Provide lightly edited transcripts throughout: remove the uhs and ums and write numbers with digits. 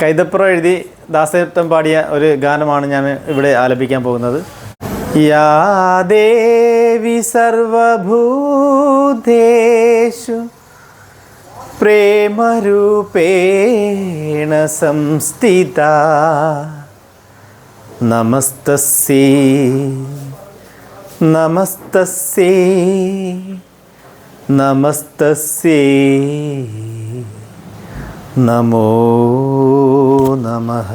കൈതപ്പുറം എഴുതി ദാസേട്ടൻ പാടിയ ഒരു ഗാനമാണ് ഞാൻ ഇവിടെ ആലപിക്കാൻ പോകുന്നത്. യാ ദേവി സർവഭൂതേഷു പ്രേമരൂപേണ സംസ്ഥിതാ നമസ്തസ്യൈ നമസ്തസ്യൈ നമസ്തസ്യൈ നമോ നമഃ.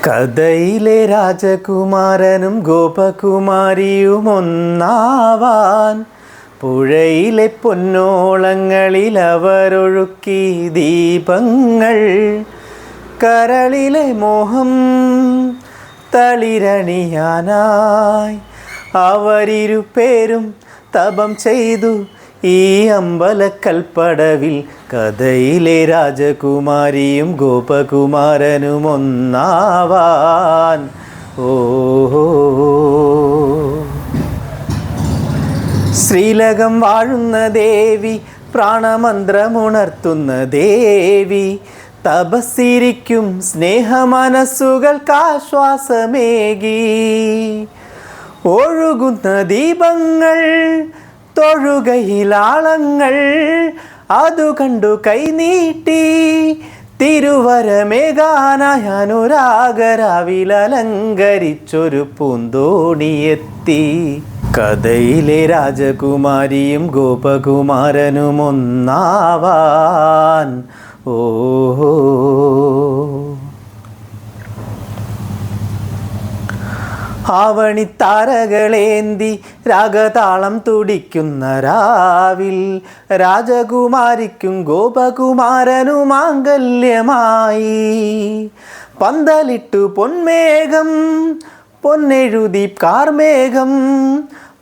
കഥയിലെ രാജകുമാരനും ഗോപകുമാരിയും ഒന്നാവാൻ പുഴയിലെ പൊന്നോളങ്ങളിൽ അവരൊഴുക്കി ദീപങ്ങൾ. കരളിലെ മോഹം തളിരണിയാനായി അവരിരുപേരും തപം ചെയ്തു ഈ അമ്പലക്കൽപ്പടവിൽ. കഥയിലെ രാജകുമാരിയും ഗോപകുമാരനും ഒന്നാവാൻ. ഓഹോ ശ്രീലകം വാഴുന്ന ദേവി, പ്രാണമന്ത്രമുണർത്തുന്ന ദേവി, തപസ്സിരിക്കും സ്നേഹമനസ്സുകൾക്കാശ്വാസമേകി. ഒഴുകുന്ന ദീപങ്ങൾ, തൊഴുകയിലാളങ്ങൾ, അതു കണ്ടു കൈനീട്ടി തിരുവരമേകാനായി അനുരാഗരാവിലലങ്കരിച്ചൊരു പൂന്തോണിയെത്തി. കഥയിലെ രാജകുമാരിയും ഗോപകുമാരനും ഒന്നാവാൻ. ഓഹോ ആവണിത്താരകളേന്തി രാഗതാളം തുടിക്കുന്ന രാവിൽ രാജകുമാരിക്കും ഗോപകുമാരനും മാംഗല്യമായി. പന്തലിട്ടു പൊന്മേഘം, പൊന്നെഴുതി കാർമേഘം,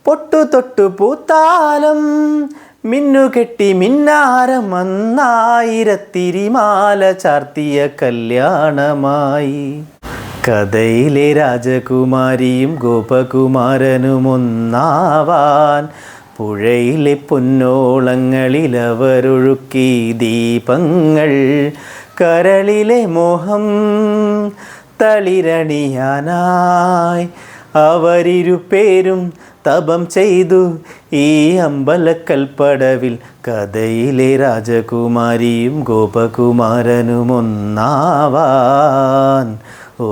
പൊട്ടുതൊട്ടു പൂത്താലം, മിന്നുകെട്ടി മിന്നാരം, അന്നായിരത്തിരിമാല ചാർത്തിയ കല്യാണമായി. കഥയിലെ രാജകുമാരിയും ഗോപകുമാരനും ഒന്നാവാൻ പുഴയിലെ പൊന്നോളങ്ങളിൽ അവരൊഴുക്കി ദീപങ്ങൾ. കരളിലെ മോഹം തളിരണിയാനായി അവരിരുപേരും തപം ചെയ്തു ഈ അമ്പലക്കൽപ്പടവിൽ. കഥയിലെ രാജകുമാരിയും ഗോപകുമാരനും ഒന്നാവാൻ. ഓ